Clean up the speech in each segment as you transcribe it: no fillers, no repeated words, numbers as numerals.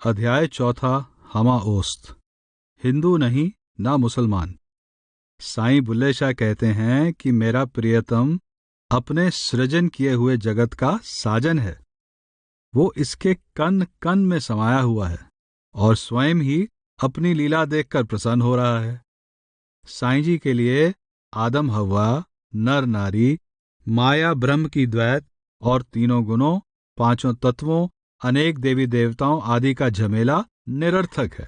अध्याय 4 हमा ओस्त। हिंदू नहीं ना मुसलमान। साईं बुल्ले शाह कहते हैं कि मेरा प्रियतम अपने सृजन किए हुए जगत का साजन है। वो इसके कण कण में समाया हुआ है और स्वयं ही अपनी लीला देखकर प्रसन्न हो रहा है। साईं जी के लिए आदम हव्वा, नर नारी, माया ब्रह्म की द्वैत और तीनों गुणों, पांचों तत्वों, अनेक देवी देवताओं आदि का झमेला निरर्थक है।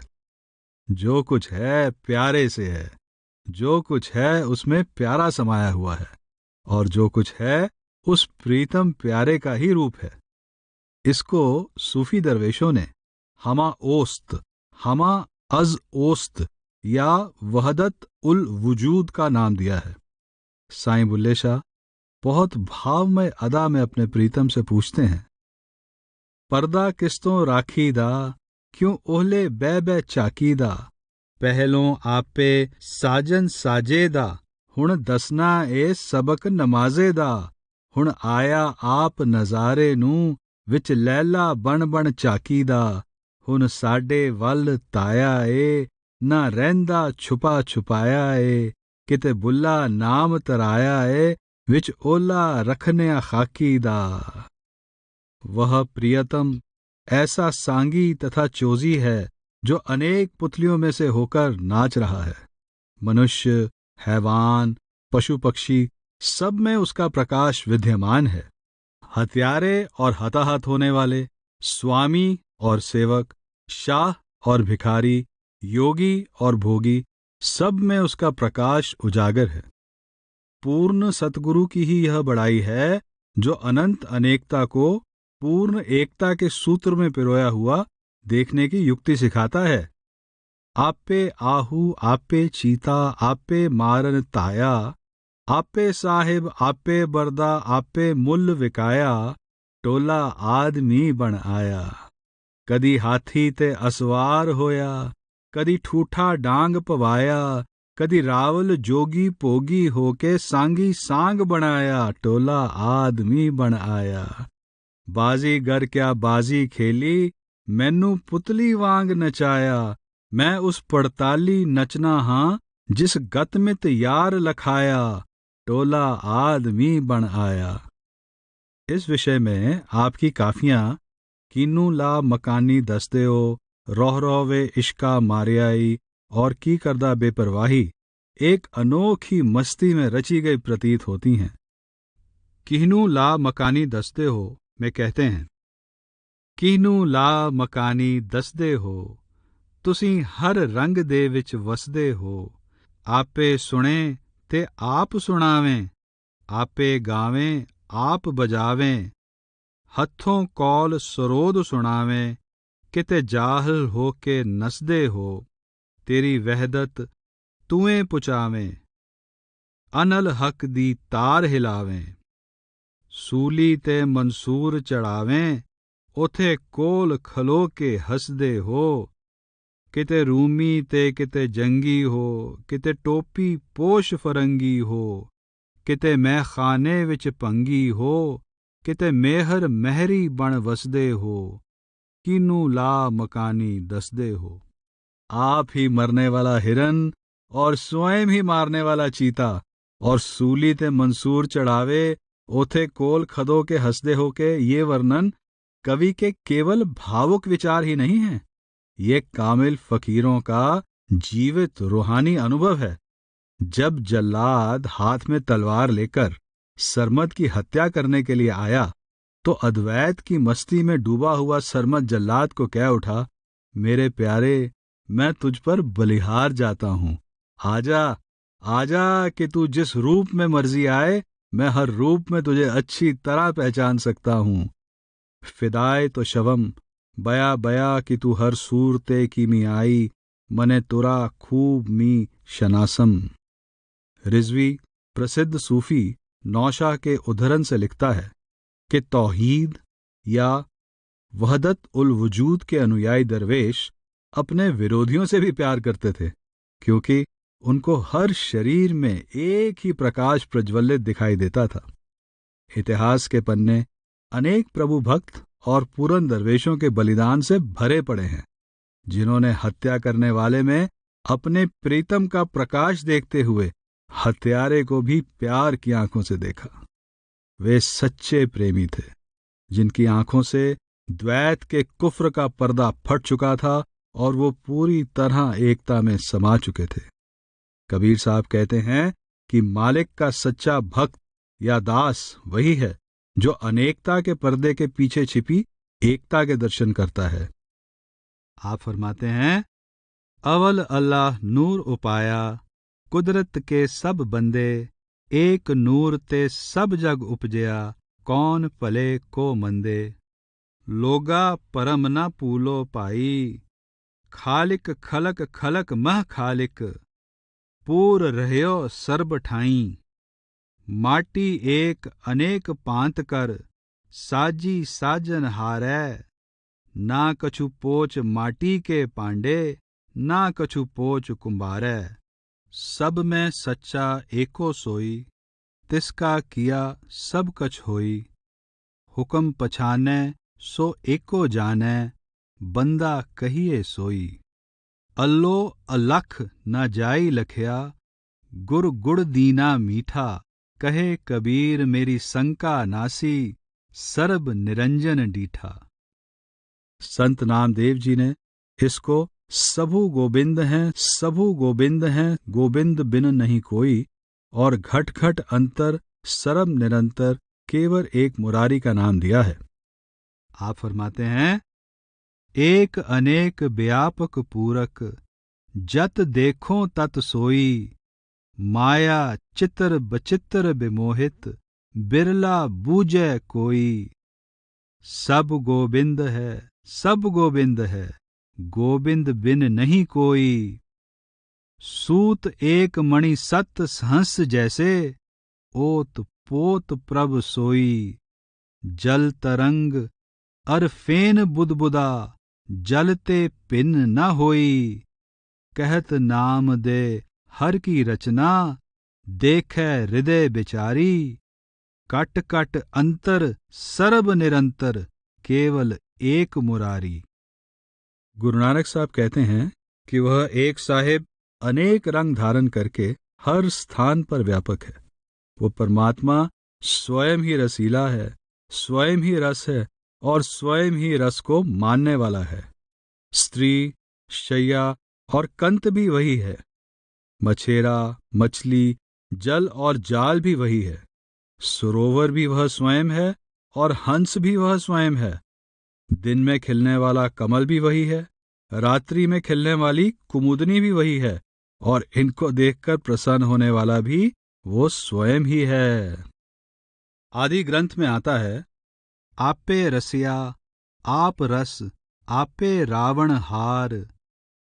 जो कुछ है प्यारे से है, जो कुछ है उसमें प्यारा समाया हुआ है, और जो कुछ है उस प्रीतम प्यारे का ही रूप है। इसको सूफी दरवेशों ने हमा ओस्त, हमा अज ओस्त या वहदत उल वजूद का नाम दिया है। साईं बुल्ले शाह बहुत भावमय अदा में अपने प्रीतम से पूछते हैं, पर्दा किस्तों राखीदा, क्यों ओहले बै बै चाकीदा, पहलों आपे साजन साजेदा, हुण दसना ए सबक नमाजेदा, हुण आया आप नजारे नू, विच लैला बन बन चाकीदा, हुण साडे वल ताया ए, ना रैंदा छुपा छुपाया ए, किते बुल्ला नाम तराया ए, विच ओला रखने खाकी दा। वह प्रियतम ऐसा सांगी तथा चोजी है जो अनेक पुतलियों में से होकर नाच रहा है। मनुष्य, हैवान, पशु पक्षी सब में उसका प्रकाश विद्यमान है। हत्यारे और हताहत होने वाले, स्वामी और सेवक, शाह और भिखारी, योगी और भोगी, सब में उसका प्रकाश उजागर है। पूर्ण सतगुरु की ही यह बड़ाई है जो अनंत अनेकता को पूर्ण एकता के सूत्र में पिरोया हुआ देखने की युक्ति सिखाता है। आपे आहू, आपे चीता, आपे मारन ताया, आपे साहिब, आपे बरदा, आपे मुल विकाया, टोला आदमी बन आया। कदी हाथी ते असवार होया, कदी ठूठा डांग पवाया, कदी रावल जोगी पोगी होके सांगी सांग बनाया, टोला आदमी बन आया। बाजीगर क्या बाजी खेली, मैनू पुतली वांग नचाया, मैं उस पड़ताली नचना हां जिस गत में यार लखाया, टोला आदमी बन आया। इस विषय में आपकी काफियां कीनू ला मकानी दस्तेओ, रोह रोवे इश्का मारियाई और की करदा बेपरवाही एक अनोखी मस्ती में रची गई प्रतीत होती हैं। कीनू ला मकानी दस्ते हो में कहते हैं, कीनू ला मकानी दसदे हो, तुसी हर रंग दे विच वसदे हो, आपे सुने ते आप सुनावें, आपे गावें आप बजावें, हत्थों कौल सरोद सुनावें, किते जाहल हो के नसदे हो, तेरी वहदत तुएं पुचावें, अनल हक दी तार हिलावें, सूली ते मंसूर चढ़ावें, उथे कोल खलो के हसदे हो, किते रूमी ते किते जंगी हो, किते टोपी पोश फरंगी हो, किते मैं खाने विच भंगी हो, किते मेहर महरी बण वसदे हो, कीनू ला मकानी दसदे हो। आप ही मरने वाला हिरन और स्वयं ही मारने वाला चीता और सूली ते मंसूर चढ़ावे ओथे कोल खदो के हंसदे हो के ये वर्णन कवि के केवल भावुक विचार ही नहीं है, ये कामिल फकीरों का जीवित रूहानी अनुभव है। जब जल्लाद हाथ में तलवार लेकर सरमद की हत्या करने के लिए आया तो अद्वैत की मस्ती में डूबा हुआ सरमद जल्लाद को कह उठा, मेरे प्यारे, मैं तुझ पर बलिहार जाता हूं, आजा आजा कि तू जिस रूप में मर्जी आए, मैं हर रूप में तुझे अच्छी तरह पहचान सकता हूं। फिदाए तो शवम, बया बया कि तू हर सूरते की मी आई, मने तुरा खूब मी शनासम। रिजवी प्रसिद्ध सूफी नौशाह के उद्धरण से लिखता है कि तौहीद या वहदत उल वजूद के अनुयायी दरवेश अपने विरोधियों से भी प्यार करते थे, क्योंकि उनको हर शरीर में एक ही प्रकाश प्रज्वलित दिखाई देता था। इतिहास के पन्ने अनेक प्रभु भक्त और पूरन दरवेशों के बलिदान से भरे पड़े हैं, जिन्होंने हत्या करने वाले में अपने प्रीतम का प्रकाश देखते हुए हत्यारे को भी प्यार की आंखों से देखा। वे सच्चे प्रेमी थे, जिनकी आंखों से द्वैत के कुफ्र का पर्दा फट चुका था और वो पूरी तरह एकता में समा चुके थे। कबीर साहब कहते हैं कि मालिक का सच्चा भक्त या दास वही है जो अनेकता के पर्दे के पीछे छिपी एकता के दर्शन करता है। आप फरमाते हैं, अवल अल्लाह नूर उपाया, कुदरत के सब बंदे, एक नूर ते सब जग उपजया, कौन भले को मंदे। लोगा परम न पूलो पाई, खालिक खलक खलक मह खालिक, पूर रहयो सर्ब ठाई। माटी एक अनेक पांत कर, साजी साजन हारै। ना कछु पोच माटी के पांडे, ना कछु पोच कुंभारै। सब में सच्चा एको सोई, तिसका किया सब कछ होई। हुक्म पछानै सो एको जानै, बंदा कहिए सोई। अल्लो अलख न जाई लखया, गुर गुड़ दीना मीठा। कहे कबीर मेरी शंका नासी, सर्ब निरंजन डीठा। संत नामदेव जी ने इसको सबू गोविंद हैं, सबू गोविंद हैं, गोविंद बिन नहीं कोई, और घट घट अंतर सरब निरंतर, केवल एक मुरारी का नाम दिया है। आप फरमाते हैं, एक अनेक व्यापक पूरक, जत देखो तत सोई। माया चित्र बचित्र विमोहित, बिरला बूझे कोई। सब गोविंद है, सब गोविंद है, गोविंद बिन नहीं कोई। सूत एक मणि सत सहस जैसे, ओत पोत प्रभ सोई। जल तरंग अर फेन बुदबुदा, जलते पिन न होई। कहत नाम दे हर की रचना, देखे हृदय बिचारी। कट कट अंतर सर्ब निरंतर, केवल एक मुरारी। गुरु नानक साहब कहते हैं कि वह एक साहिब अनेक रंग धारण करके हर स्थान पर व्यापक है। वो परमात्मा स्वयं ही रसीला है, स्वयं ही रस है और स्वयं ही रस को मानने वाला है। स्त्री, शैया और कंत भी वही है। मछेरा, मछली, जल और जाल भी वही है। सरोवर भी वह स्वयं है और हंस भी वह स्वयं है। दिन में खिलने वाला कमल भी वही है, रात्रि में खिलने वाली कुमुदनी भी वही है, और इनको देखकर प्रसन्न होने वाला भी वो स्वयं ही है। आदि ग्रंथ में आता है, आपे रसिया आप रस, आपे रावण हार।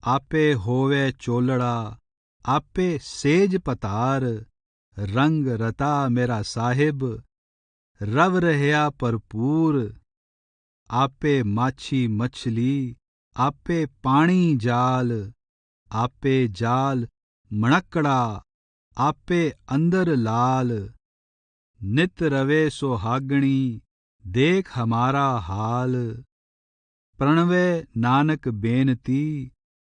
आपे होवे चोलड़ा, आपे सेज पतार। रंग रता मेरा साहिब, रव रहया भरपूर। आपे माछी मछली, आपे पानी जाल। आपे जाल मणकड़ा, आपे अंदर लाल। नित रवे सोहागणी, देख हमारा हाल। प्रणवे नानक बेनती,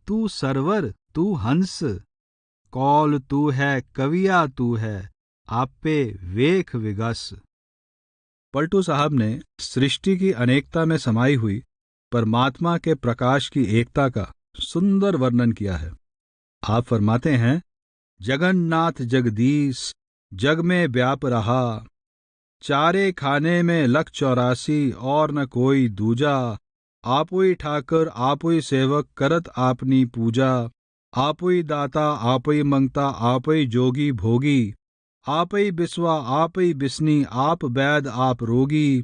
तू सरवर तू हंस। कौल तू है कविया तू है, आपे वेख विगस। पलटू साहब ने सृष्टि की अनेकता में समाई हुई परमात्मा के प्रकाश की एकता का सुंदर वर्णन किया है। आप फरमाते हैं, जगन्नाथ जगदीश जग में व्याप रहा। चारे खाने में लख 84 और न कोई दूजा। आपोई ठाकर आपोई सेवक करत आपनी पूजा। आपोई दाता आपोई मंगता आपोई जोगी भोगी। आपई बिस्वा आपई बिस्नी आप वैद आप रोगी।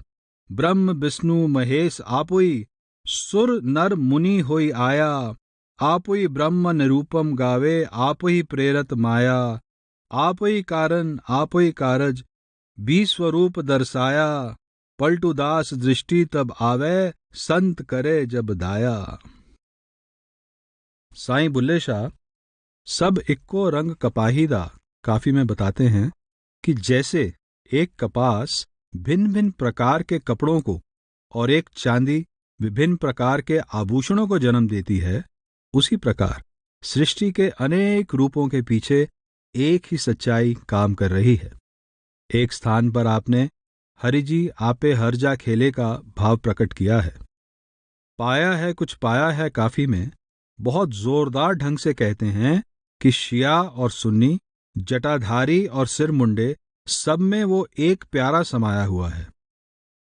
ब्रह्म विष्णु महेश आपोई, सुर नर मुनि होई आया। आपोई ब्रह्म निरूपम गावे आपोई प्रेरत माया। आपोई कारण आपोई कारज भी स्वरूप दर्शाया। पलटू दास दृष्टि तब आवे संत करे जब दाया। साईं बुल्ले शाह सब इक्को रंग कपाहीदा काफी में बताते हैं कि जैसे एक कपास भिन्न भिन्न प्रकार के कपड़ों को और एक चांदी विभिन्न प्रकार के आभूषणों को जन्म देती है, उसी प्रकार सृष्टि के अनेक रूपों के पीछे एक ही सच्चाई काम कर रही है। एक स्थान पर आपने हरिजी आपे हरजा खेले का भाव प्रकट किया है। पाया है कुछ पाया है काफी में बहुत जोरदार ढंग से कहते हैं कि शिया और सुन्नी, जटाधारी और सिर मुंडे, सब में वो एक प्यारा समाया हुआ है।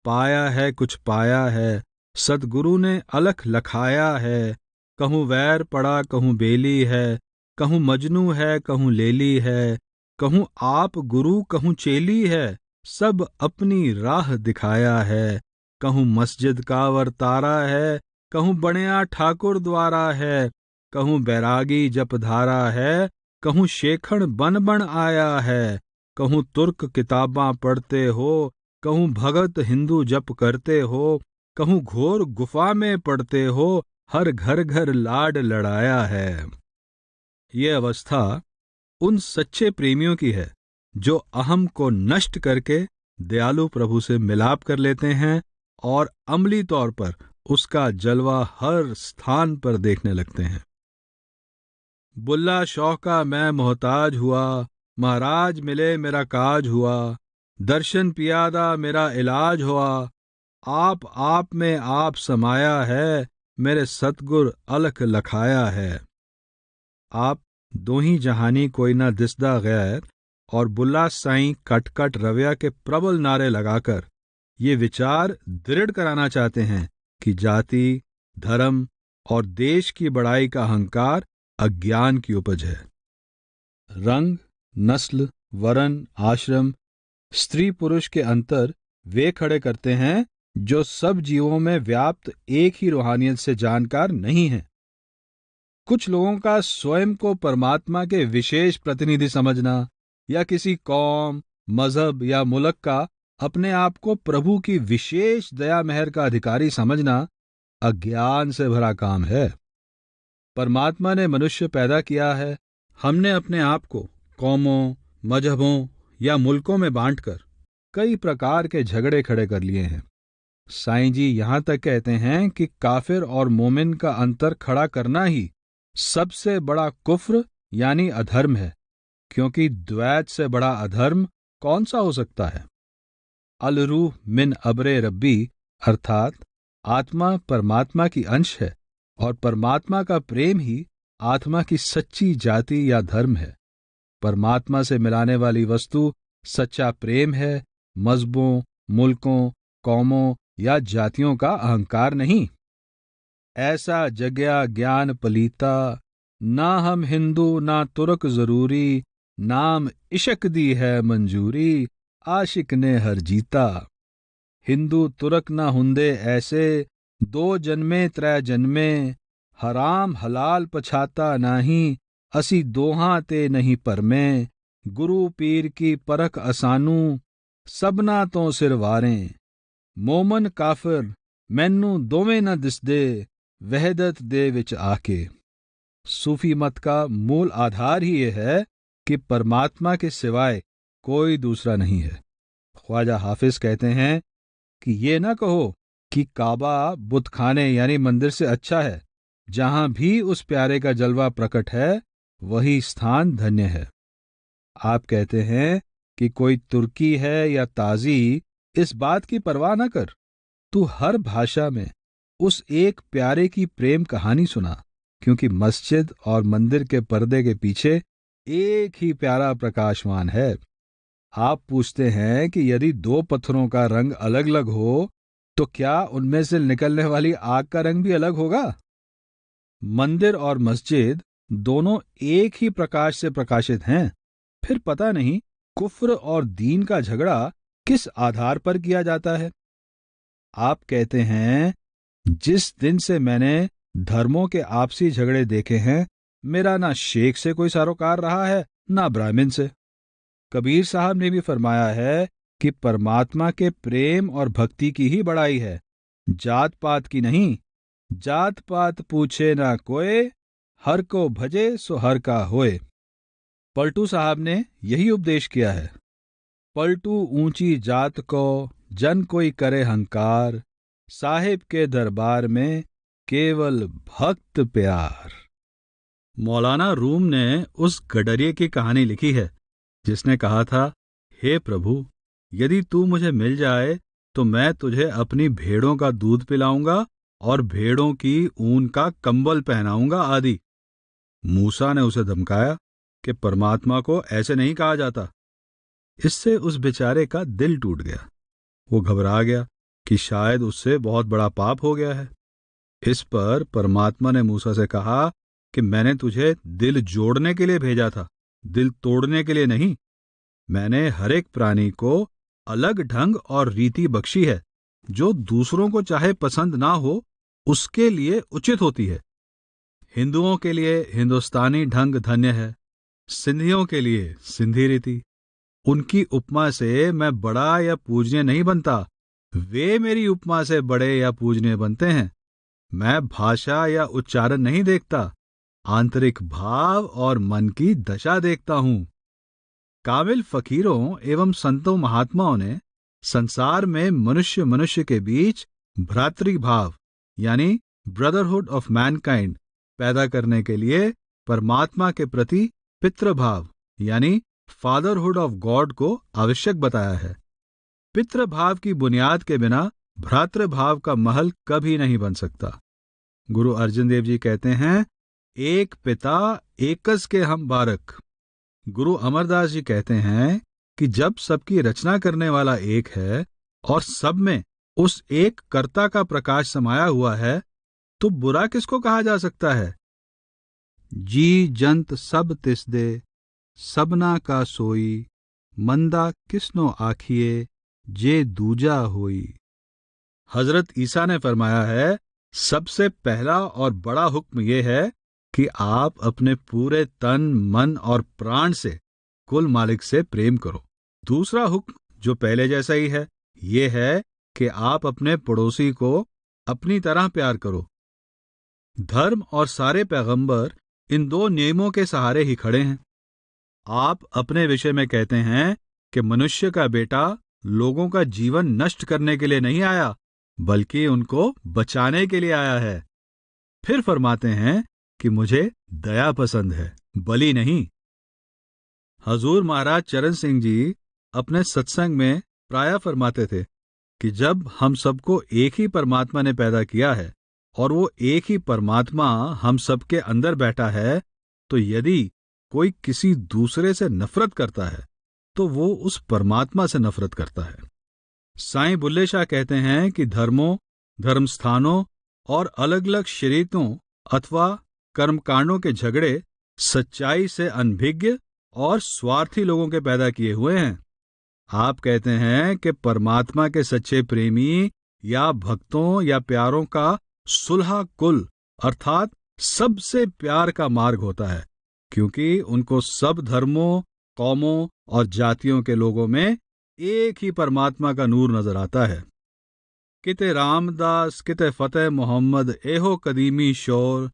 पाया है कुछ पाया है, सदगुरु ने अलख लखाया है। कहूँ वैर पड़ा कहूँ बेली है, कहूँ मजनू है कहूँ लेली है, कहूँ आप गुरु कहूँ चेली है, सब अपनी राह दिखाया है। कहूँ मस्जिद का वर्तारा है, कहूँ बणिया ठाकुर द्वारा है, कहूँ बैरागी जपधारा है, कहूँ शेखण बन बन आया है। कहूँ तुर्क किताबां पढ़ते हो, कहूँ भगत हिंदू जप करते हो, कहूँ घोर गुफा में पढ़ते हो, हर घर घर लाड लड़ाया है। ये अवस्था उन सच्चे प्रेमियों की है जो अहम को नष्ट करके दयालु प्रभु से मिलाप कर लेते हैं और अमली तौर पर उसका जलवा हर स्थान पर देखने लगते हैं। बुल्ला शौह का मैं मोहताज हुआ, महाराज मिले मेरा काज हुआ, दर्शन पियादा मेरा इलाज हुआ, आप में आप समाया है, मेरे सतगुर अलख लखाया है। आप दो ही जहानी कोई ना दिसदा गैर और बुल्ला साईं कट कट रविया के प्रबल नारे लगाकर ये विचार दृढ़ कराना चाहते हैं कि जाति, धर्म और देश की बड़ाई का अहंकार अज्ञान की उपज है। रंग, नस्ल, वर्ण, आश्रम, स्त्री पुरुष के अंतर वे खड़े करते हैं जो सब जीवों में व्याप्त एक ही रूहानियत से जानकार नहीं है। कुछ लोगों का स्वयं को परमात्मा के विशेष प्रतिनिधि समझना या किसी कौम, मजहब या मुल्क का अपने आप को प्रभु की विशेष दया मेहर का अधिकारी समझना अज्ञान से भरा काम है। परमात्मा ने मनुष्य पैदा किया है, हमने अपने आप को कौमों, मजहबों या मुल्कों में बांटकर कई प्रकार के झगड़े खड़े कर लिए हैं। साईं जी यहां तक कहते हैं कि काफिर और मोमिन का अंतर खड़ा करना ही सबसे बड़ा कुफ्र यानी अधर्म है, क्योंकि द्वैत से बड़ा अधर्म कौन सा हो सकता है। अल रूह मिन अब्रे रब्बी अर्थात आत्मा परमात्मा की अंश है और परमात्मा का प्रेम ही आत्मा की सच्ची जाति या धर्म है। परमात्मा से मिलाने वाली वस्तु सच्चा प्रेम है, मजहबों, मुल्कों, कौमों या जातियों का अहंकार नहीं। ऐसा जग्या ज्ञान पलीता, ना हम हिंदू ना तुर्क जरूरी, नाम इशक दी है मंजूरी, आशिक ने हर जीता। हिंदू तुर्क ना हुंदे ऐसे, दो जन्मे त्रै जन्मे, हराम हलाल पछाता नाही, असी दोहां ते नहीं परमें, गुरु पीर की परख असानू, सबना तो सिर वारें। मोमन काफिर मैनू दोवें न दिसदे, वहदत दे विच आके। सूफी मत का मूल आधार ही यह है कि परमात्मा के सिवाय कोई दूसरा नहीं है। ख्वाजा हाफिज कहते हैं कि ये न कहो कि काबा बुतखाने यानी मंदिर से अच्छा है, जहां भी उस प्यारे का जलवा प्रकट है वही स्थान धन्य है। आप कहते हैं कि कोई तुर्की है या ताजी, इस बात की परवाह न कर, तू हर भाषा में उस एक प्यारे की प्रेम कहानी सुना, क्योंकि मस्जिद और मंदिर के पर्दे के पीछे एक ही प्यारा प्रकाशमान है। आप पूछते हैं कि यदि दो पत्थरों का रंग अलग अलग हो तो क्या उनमें से निकलने वाली आग का रंग भी अलग होगा? मंदिर और मस्जिद दोनों एक ही प्रकाश से प्रकाशित हैं, फिर पता नहीं कुफ्र और दीन का झगड़ा किस आधार पर किया जाता है। आप कहते हैं जिस दिन से मैंने धर्मों के आपसी झगड़े देखे हैं, मेरा ना शेख से कोई सरोकार रहा है ना ब्राह्मण से। कबीर साहब ने भी फरमाया है कि परमात्मा के प्रेम और भक्ति की ही बड़ाई है, जात पात की नहीं। जात पात पूछे ना कोय, हर को भजे सो हर का होए। पलटू साहब ने यही उपदेश किया है। पलटू ऊंची जात को जन कोई करे हंकार, साहिब के दरबार में केवल भक्त प्यार। मौलाना रूम ने उस गडरिये की कहानी लिखी है जिसने कहा था, हे प्रभु, यदि तू मुझे मिल जाए तो मैं तुझे अपनी भेड़ों का दूध पिलाऊंगा और भेड़ों की ऊन का कंबल पहनाऊंगा आदि। मूसा ने उसे धमकाया कि परमात्मा को ऐसे नहीं कहा जाता। इससे उस बेचारे का दिल टूट गया। वो घबरा गया कि शायद उससे बहुत बड़ा पाप हो गया है। इस पर परमात्मा ने मूसा से कहा कि मैंने तुझे दिल जोड़ने के लिए भेजा था, दिल तोड़ने के लिए नहीं। मैंने हर एक प्राणी को अलग ढंग और रीति बख्शी है जो दूसरों को चाहे पसंद ना हो उसके लिए उचित होती है। हिंदुओं के लिए हिंदुस्तानी ढंग धन्य है, सिंधियों के लिए सिंधी रीति। उनकी उपमा से मैं बड़ा या पूजनीय नहीं बनता, वे मेरी उपमा से बड़े या पूजनीय बनते हैं। मैं भाषा या उच्चारण नहीं देखता, आंतरिक भाव और मन की दशा देखता हूं। कामिल फकीरों एवं संतों महात्माओं ने संसार में मनुष्य मनुष्य के बीच भ्रातृभाव यानी ब्रदरहुड ऑफ मैनकाइंड पैदा करने के लिए परमात्मा के प्रति पितृभाव यानी फादरहुड ऑफ गॉड को आवश्यक बताया है। पितृभाव की बुनियाद के बिना भ्रातृभाव का महल कभी नहीं बन सकता। गुरु अर्जन देव जी कहते हैं, एक पिता एकस के हम बारक। गुरु अमरदास जी कहते हैं कि जब सबकी रचना करने वाला एक है और सब में उस एक कर्ता का प्रकाश समाया हुआ है तो बुरा किसको कहा जा सकता है। जी जंत सब तिस दे, सबना का सोई, मंदा किसनो आखिए, जे दूजा होई। हजरत ईसा ने फरमाया है, सबसे पहला और बड़ा हुक्म यह है कि आप अपने पूरे तन मन और प्राण से कुल मालिक से प्रेम करो। दूसरा हुक्म जो पहले जैसा ही है, यह है कि आप अपने पड़ोसी को अपनी तरह प्यार करो। धर्म और सारे पैगंबर इन दो नियमों के सहारे ही खड़े हैं। आप अपने विषय में कहते हैं कि मनुष्य का बेटा लोगों का जीवन नष्ट करने के लिए नहीं आया बल्कि उनको बचाने के लिए आया है। फिर फरमाते हैं कि मुझे दया पसंद है, बलि नहीं। हजूर महाराज चरण सिंह जी अपने सत्संग में प्रायः फरमाते थे कि जब हम सबको एक ही परमात्मा ने पैदा किया है और वो एक ही परमात्मा हम सबके अंदर बैठा है, तो यदि कोई किसी दूसरे से नफरत करता है तो वो उस परमात्मा से नफरत करता है। साईं बुल्ले शाह कहते हैं कि धर्मों, धर्मस्थानों और अलग अलग शरीयतों अथवा कर्मकांडों के झगड़े सच्चाई से अनभिज्ञ और स्वार्थी लोगों के पैदा किए हुए हैं। आप कहते हैं कि परमात्मा के सच्चे प्रेमी या भक्तों या प्यारों का सुलह कुल अर्थात सबसे प्यार का मार्ग होता है, क्योंकि उनको सब धर्मों, कौमों और जातियों के लोगों में एक ही परमात्मा का नूर नजर आता है। किते रामदास किते फतेह मोहम्मद एहो कदीमी शोर,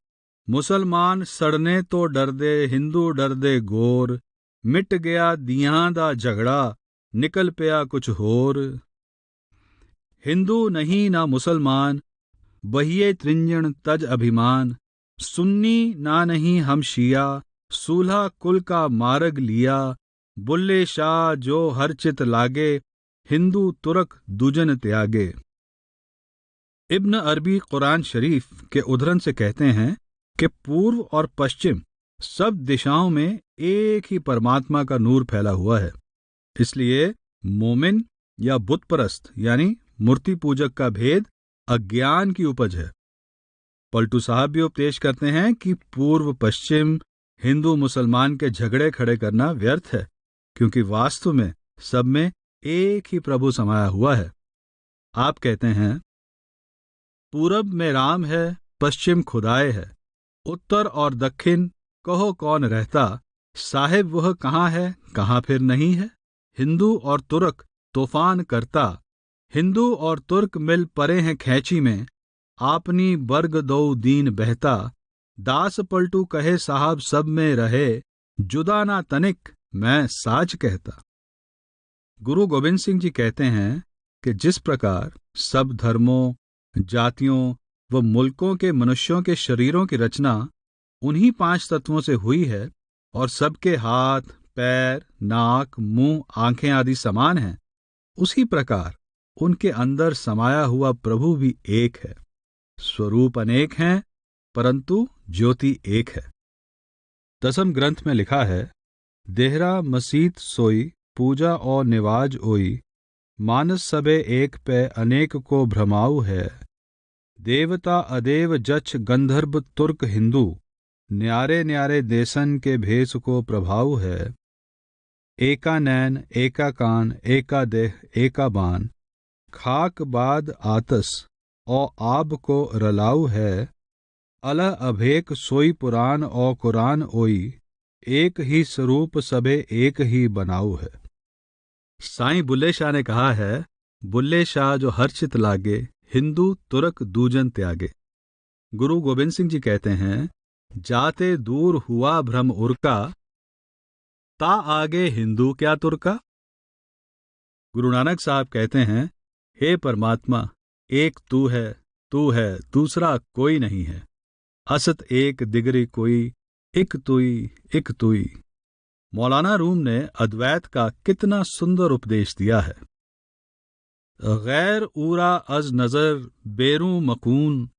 मुसलमान सड़ने तो डर दे हिंदू डर दे गोर, मिट गया दियां दा झगड़ा निकल पिया कुछ होर। हिंदू नहीं ना मुसलमान बहिए त्रिंजन तज अभिमान, सुन्नी ना नहीं हम शिया सूल्हा कुल का मार्ग लिया, बुल्ले शाह जो हर चित लागे हिंदू तुरक दुजन त्यागे। इब्न अरबी कुरान शरीफ के उद्धरण से कहते हैं कि पूर्व और पश्चिम सब दिशाओं में एक ही परमात्मा का नूर फैला हुआ है। इसलिए मोमिन या बुत परस्त यानी मूर्ति पूजक का भेद अज्ञान की उपज है। पलटू साहब भी उपदेश करते हैं कि पूर्व पश्चिम, हिंदू मुसलमान के झगड़े खड़े करना व्यर्थ है, क्योंकि वास्तव में सब में एक ही प्रभु समाया हुआ है। आप कहते हैं, पूरब में राम है, पश्चिम खुदाए है, उत्तर और दक्षिण कहो कौन रहता, साहिब वह कहाँ है कहाँ फिर नहीं है। हिंदू और तुर्क तूफान करता, हिंदू और तुर्क मिल परे हैं खैची में, आपनी बर्ग दो दीन बहता, दास पलटू कहे साहब सब में रहे, जुदा ना तनिक मैं साच कहता। गुरु गोविंद सिंह जी कहते हैं कि जिस प्रकार सब धर्मों, जातियों व मुल्कों के मनुष्यों के शरीरों की रचना उन्हीं 5 तत्वों से हुई है, और सबके हाथ, पैर, नाक, मुंह, आंखें आदि समान हैं। उसी प्रकार उनके अंदर समाया हुआ प्रभु भी एक है। स्वरूप अनेक हैं, परंतु ज्योति एक है। 10वें ग्रंथ में लिखा है, देहरा मसीत सोई, पूजा और निवाज ओई, मानस सबे एक पे अनेक को भ्रमाऊ है। देवता अदेव जच गंधर्व तुर्क हिंदू, न्यारे न्यारे देसन के भेष को प्रभाव है। एका नैन एका कान एका देह एका बान, खाक बाद आतस और आब को रलाऊ है। अलह अभेक सोई पुराण और कुरान ओई, एक ही स्वरूप सबे एक ही बनाऊ है। साईं बुल्ले शाह ने कहा है, बुल्ले शाह जो हर्षित लागे, हिंदू तुर्क दूजन त्यागे। गुरु गोविंद सिंह जी कहते हैं, जाते दूर हुआ भ्रम उरका, ता आगे हिंदू क्या तुर्का। गुरु नानक साहब कहते हैं, हे परमात्मा, एक तू है, दूसरा कोई नहीं है। असत एक दिगरी कोई, एक तुई। मौलाना रूम ने अद्वैत का कितना सुंदर उपदेश दिया है। गैर उरा अज नजर बेरू मकून,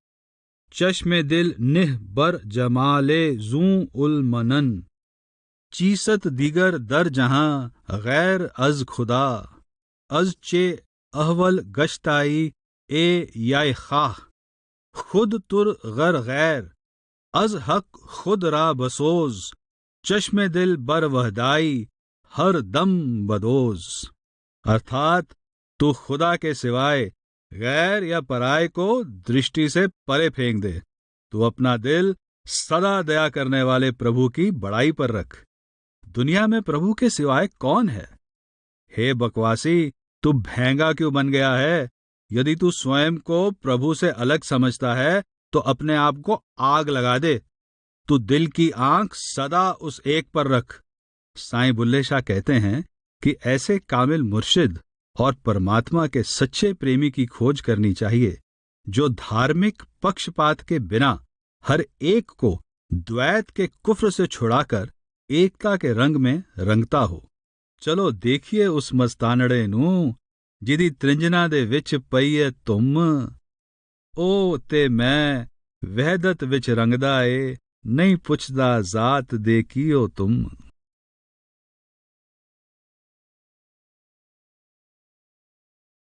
चश्मे दिल निह बर जमाले जू उल मनन, चीसत दिगर दर जहां गैर अज खुदा, अज चे अहवल गश्ताई ए याय खाह, खुद तुर गर गैर अज हक खुद रा बसोज, चश्मे दिल बर वहदाई हर दम बदोज। अर्थात तू खुदा के सिवाय गैर या पराय को दृष्टि से परे फेंक दे। तू अपना दिल सदा दया करने वाले प्रभु की बड़ाई पर रख। दुनिया में प्रभु के सिवाय कौन है? हे बकवासी, तू भेंगा क्यों बन गया है? यदि तू स्वयं को प्रभु से अलग समझता है तो अपने आप को आग लगा दे। तू दिल की आंख सदा उस एक पर रख। साईं बुल्ले शाह कहते हैं कि ऐसे कामिल मुर्शिद और परमात्मा के सच्चे प्रेमी की खोज करनी चाहिए, जो धार्मिक पक्षपात के बिना हर एक को द्वैत के कुफ्र से छुड़ाकर एकता के रंग में रंगता हो। चलो देखिए उस मस्तानड़े नू, जिदी त्रिंजना दे विच पईए तुम, ओ ते मैं वहदत विच रंगदा ए, नहीं पुछदा जात दे कीओ तुम।